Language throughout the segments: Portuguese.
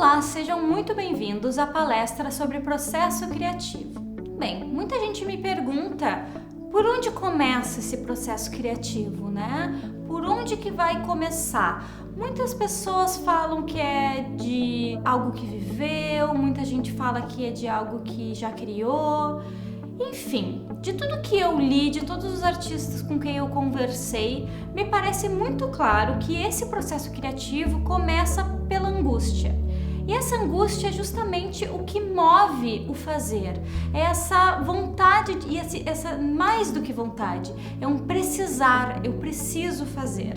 Olá, sejam muito bem-vindos à palestra sobre processo criativo. Bem, muita gente me pergunta por onde começa esse processo criativo, né? Por onde que vai começar? Muitas pessoas falam que é de algo que viveu, muita gente fala que é de algo que já criou. Enfim, de tudo que eu li, de todos os artistas com quem eu conversei, me parece muito claro que esse processo criativo começa pela angústia. E essa angústia é justamente o que move o fazer. É essa vontade, e essa mais do que vontade, é um precisar, eu preciso fazer.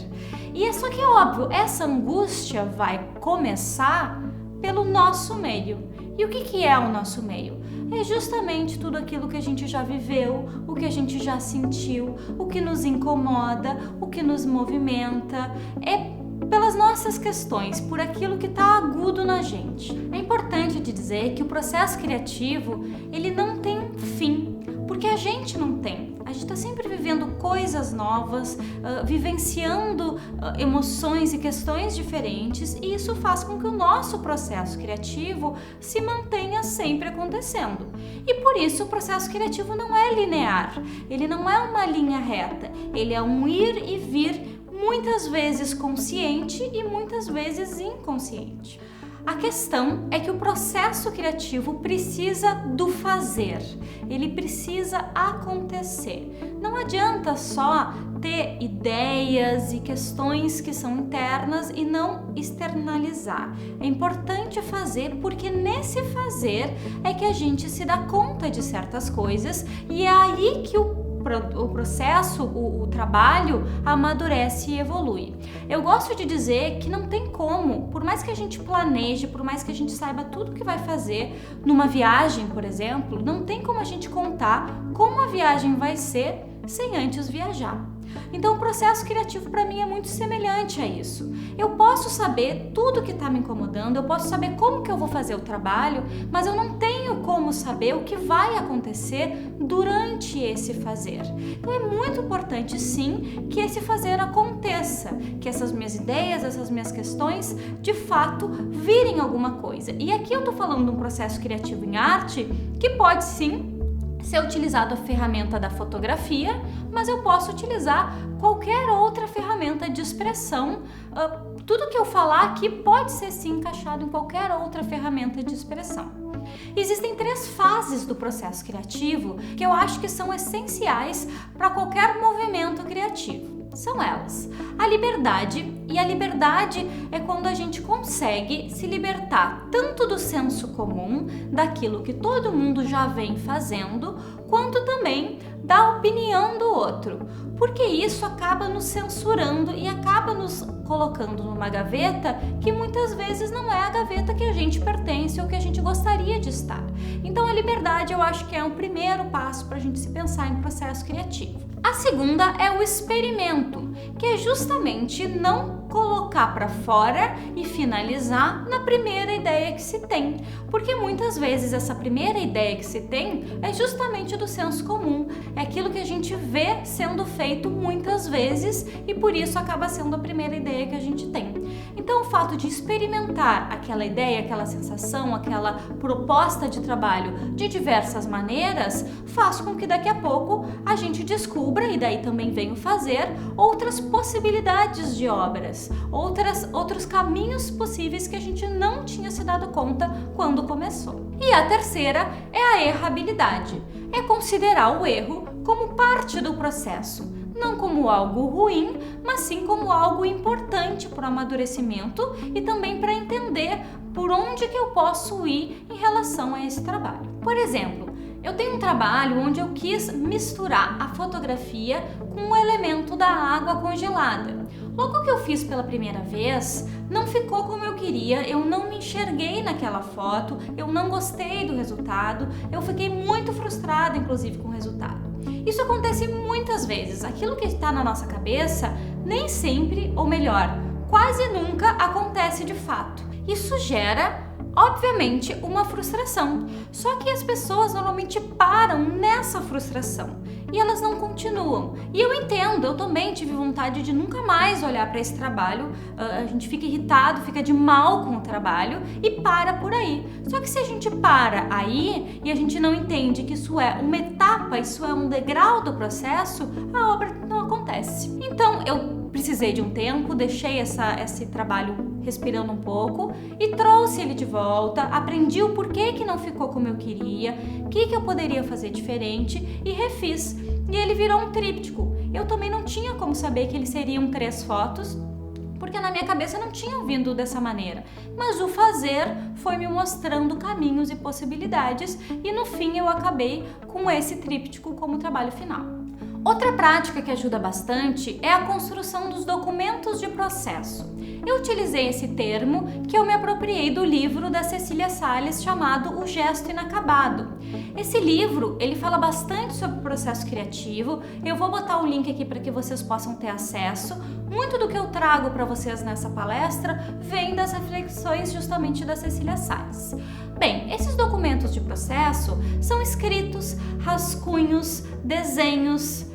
E é só que é óbvio, essa angústia vai começar pelo nosso meio. E o que é o nosso meio? É justamente tudo aquilo que a gente já viveu, o que a gente já sentiu, o que nos incomoda, o que nos movimenta. É pelas nossas questões, por aquilo que está agudo na gente. É importante de dizer que o processo criativo, ele não tem fim, porque a gente não tem. A gente está sempre vivendo coisas novas, vivenciando emoções e questões diferentes, e isso faz com que o nosso processo criativo se mantenha sempre acontecendo. E por isso o processo criativo não é linear, ele não é uma linha reta, ele é um ir e vir, muitas vezes consciente e muitas vezes inconsciente. A questão é que o processo criativo precisa do fazer, ele precisa acontecer. Não adianta só ter ideias e questões que são internas e não externalizar. É importante fazer porque nesse fazer é que a gente se dá conta de certas coisas e é aí que o processo, o trabalho amadurece e evolui. Eu gosto de dizer que não tem como, por mais que a gente planeje, por mais que a gente saiba tudo que vai fazer numa viagem, por exemplo, não tem como a gente contar como a viagem vai ser sem antes viajar. Então o processo criativo para mim é muito semelhante a isso. Eu posso saber tudo que está me incomodando, eu posso saber como que eu vou fazer o trabalho, mas eu não tenho como saber o que vai acontecer durante esse fazer. Então é muito importante sim que esse fazer aconteça, que essas minhas ideias, essas minhas questões de fato virem alguma coisa. E aqui eu estou falando de um processo criativo em arte que pode sim ser utilizado a ferramenta da fotografia, mas eu posso utilizar qualquer outra ferramenta de expressão. Tudo que eu falar aqui pode ser sim encaixado em qualquer outra ferramenta de expressão. Existem 3 fases do processo criativo que eu acho que são essenciais para qualquer movimento criativo. São elas: a liberdade, e a liberdade é quando a gente consegue se libertar tanto do senso comum, daquilo que todo mundo já vem fazendo, quanto também da opinião do outro, porque isso acaba nos censurando e acaba nos colocando numa gaveta que muitas vezes não é a gaveta que a gente pertence ou que a gente gostaria de estar. Então a liberdade eu acho que é o primeiro passo para a gente se pensar em processo criativo. A segunda é o experimento, que é justamente não colocar para fora e finalizar na primeira ideia que se tem, porque muitas vezes essa primeira ideia que se tem é justamente do senso comum, é aquilo que a gente vê sendo feito muitas vezes e por isso acaba sendo a primeira ideia que a gente tem. Então o fato de experimentar aquela ideia, aquela sensação, aquela proposta de trabalho de diversas maneiras faz com que daqui a pouco a gente descubra, e daí também vem o fazer, outras possibilidades de obras, outros caminhos possíveis que a gente não tinha se dado conta quando começou. E a terceira é a errabilidade, é considerar o erro como parte do processo, não como algo ruim, mas sim como algo importante para o amadurecimento e também para entender por onde que eu posso ir em relação a esse trabalho. Por exemplo, eu tenho um trabalho onde eu quis misturar a fotografia com o elemento da água congelada. Logo que eu fiz pela primeira vez, não ficou como eu queria, eu não me enxerguei naquela foto, eu não gostei do resultado, eu fiquei muito frustrada, inclusive, com o resultado. Isso acontece muitas vezes, aquilo que está na nossa cabeça nem sempre, ou melhor, quase nunca acontece de fato. Isso gera Obviamente, uma frustração. Só que as pessoas normalmente param nessa frustração e elas não continuam. E eu entendo, eu também tive vontade de nunca mais olhar para esse trabalho. A gente fica irritado, fica de mal com o trabalho e para por aí. Só que se a gente para aí e a gente não entende que isso é uma etapa, isso é um degrau do processo, a obra não acontece. Então, eu precisei de um tempo, deixei esse trabalho respirando um pouco e trouxe ele de volta, aprendi o porquê que não ficou como eu queria, o que eu poderia fazer diferente e refiz. E ele virou um tríptico. Eu também não tinha como saber que eles seriam 3 fotos, porque na minha cabeça não tinham vindo dessa maneira. Mas o fazer foi me mostrando caminhos e possibilidades e no fim eu acabei com esse tríptico como trabalho final. Outra prática que ajuda bastante é a construção dos documentos de processo. Eu utilizei esse termo que eu me apropriei do livro da Cecília Salles chamado O Gesto Inacabado. Esse livro, ele fala bastante sobre o processo criativo. Eu vou botar o link aqui para que vocês possam ter acesso. Muito do que eu trago para vocês nessa palestra vem das reflexões justamente da Cecília Salles. Bem, esses documentos de processo são escritos, rascunhos, desenhos,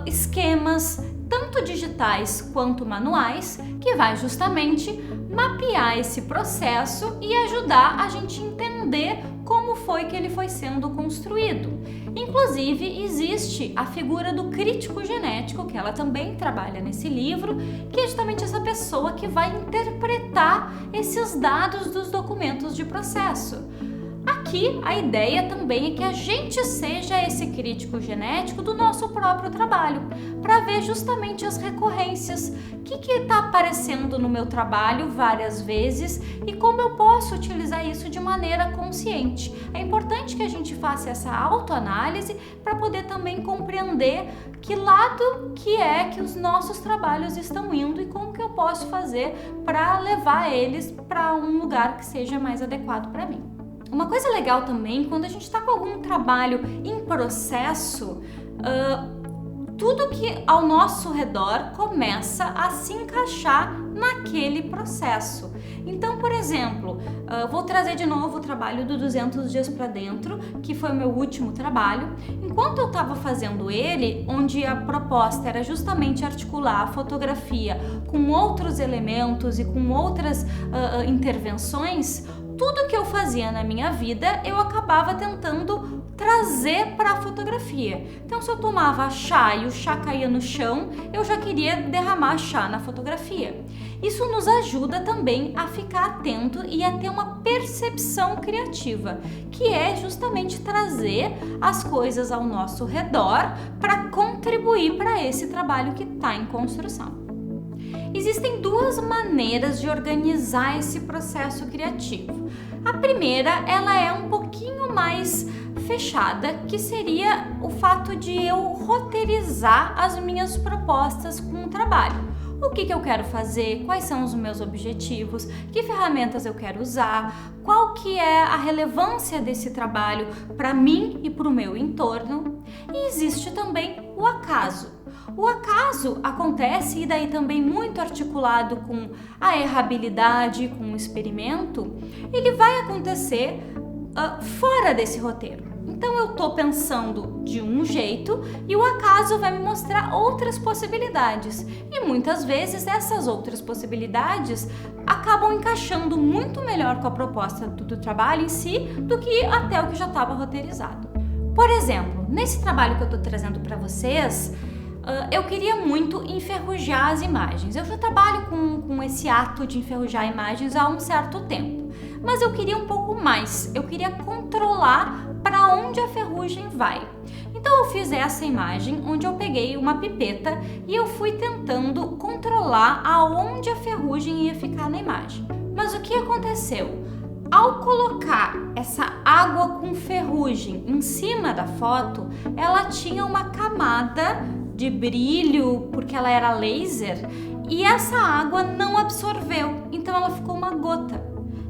esquemas, tanto digitais quanto manuais, que vai justamente mapear esse processo e ajudar a gente a entender como foi que ele foi sendo construído. Inclusive, existe a figura do crítico genético, que ela também trabalha nesse livro, que é justamente essa pessoa que vai interpretar esses dados dos documentos de processo. Aqui, a ideia também é que a gente seja esse crítico genético do nosso próprio trabalho, para ver justamente as recorrências, o que está aparecendo no meu trabalho várias vezes e como eu posso utilizar isso de maneira consciente. É importante que a gente faça essa autoanálise para poder também compreender que lado que é que os nossos trabalhos estão indo e como que eu posso fazer para levar eles para um lugar que seja mais adequado para mim. Uma coisa legal também, quando a gente está com algum trabalho em processo, tudo que ao nosso redor começa a se encaixar naquele processo. Então, por exemplo, vou trazer de novo o trabalho do 200 dias para dentro, que foi o meu último trabalho. Enquanto eu estava fazendo ele, onde a proposta era justamente articular a fotografia com outros elementos e com outras intervenções, tudo que eu fazia na minha vida, eu acabava tentando trazer para a fotografia. Então, se eu tomava chá e o chá caía no chão, eu já queria derramar chá na fotografia. Isso nos ajuda também a ficar atento e a ter uma percepção criativa, que é justamente trazer as coisas ao nosso redor para contribuir para esse trabalho que está em construção. Existem 2 maneiras de organizar esse processo criativo. A primeira, ela é um pouquinho mais fechada, que seria o fato de eu roteirizar as minhas propostas com o trabalho. O que eu quero fazer, quais são os meus objetivos, que ferramentas eu quero usar, qual que é a relevância desse trabalho para mim e para o meu entorno. E existe também o acaso. O acaso acontece, e daí também muito articulado com a errabilidade, com o experimento, ele vai acontecer fora desse roteiro. Então eu estou pensando de um jeito e o acaso vai me mostrar outras possibilidades. E muitas vezes essas outras possibilidades acabam encaixando muito melhor com a proposta do trabalho em si do que até o que já estava roteirizado. Por exemplo, nesse trabalho que eu estou trazendo para vocês, eu queria muito enferrujar as imagens. Eu já trabalho com esse ato de enferrujar imagens há um certo tempo, mas eu queria um pouco mais. Eu queria controlar para onde a ferrugem vai. Então eu fiz essa imagem onde eu peguei uma pipeta e eu fui tentando controlar aonde a ferrugem ia ficar na imagem. Mas o que aconteceu? Ao colocar essa água com ferrugem em cima da foto, ela tinha uma camada de brilho, porque ela era laser, e essa água não absorveu, então ela ficou uma gota.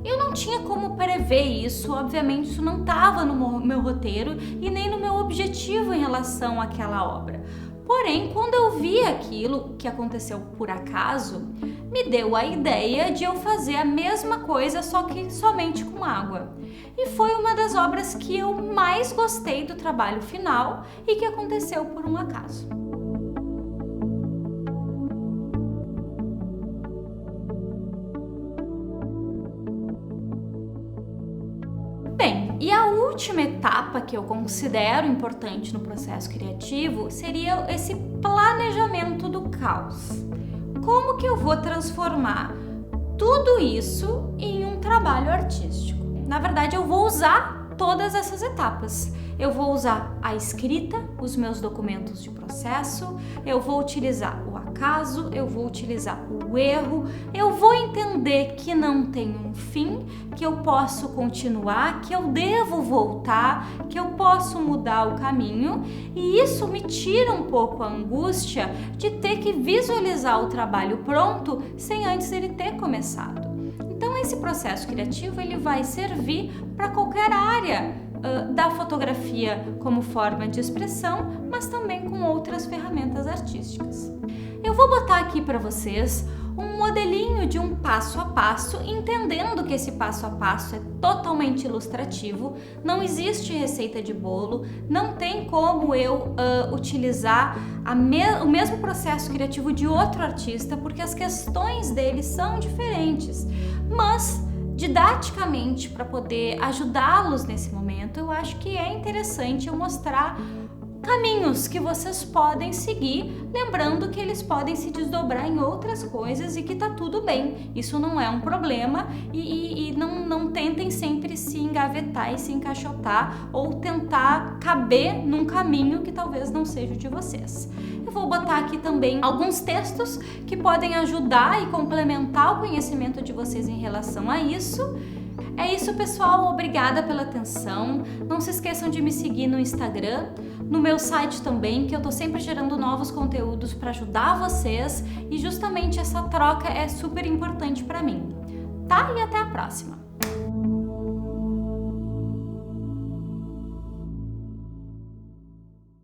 Eu não tinha como prever isso, obviamente isso não estava no meu roteiro e nem no meu objetivo em relação àquela obra. Porém, quando eu vi aquilo que aconteceu por acaso, me deu a ideia de eu fazer a mesma coisa, só que somente com água. E foi uma das obras que eu mais gostei do trabalho final e que aconteceu por um acaso. Bem, e a última etapa que eu considero importante no processo criativo seria esse planejamento do caos. Como que eu vou transformar tudo isso em um trabalho artístico? Na verdade, eu vou usar todas essas etapas. Eu vou usar a escrita, os meus documentos de processo, eu vou utilizar o acaso, eu vou utilizar o erro, eu vou entender que não tem um fim, que eu posso continuar, que eu devo voltar, que eu posso mudar o caminho, e isso me tira um pouco a angústia de ter que visualizar o trabalho pronto sem antes ele ter começado. Então esse processo criativo ele vai servir para qualquer área da fotografia como forma de expressão, mas também com outras ferramentas artísticas. Eu vou botar aqui para vocês um modelinho de um passo a passo, entendendo que esse passo a passo é totalmente ilustrativo, não existe receita de bolo, não tem como eu utilizar o mesmo processo criativo de outro artista, porque as questões dele são diferentes, mas didaticamente, para poder ajudá-los nesse momento, eu acho que é interessante eu mostrar caminhos que vocês podem seguir, lembrando que eles podem se desdobrar em outras coisas e que tá tudo bem, isso não é um problema e não tentem sempre se engavetar e se encaixotar ou tentar caber num caminho que talvez não seja o de vocês. Eu vou botar aqui também alguns textos que podem ajudar e complementar o conhecimento de vocês em relação a isso. É isso, pessoal. Obrigada pela atenção. Não se esqueçam de me seguir no Instagram, no meu site também, que eu tô sempre gerando novos conteúdos para ajudar vocês e justamente essa troca é super importante para mim. Tá? E até a próxima!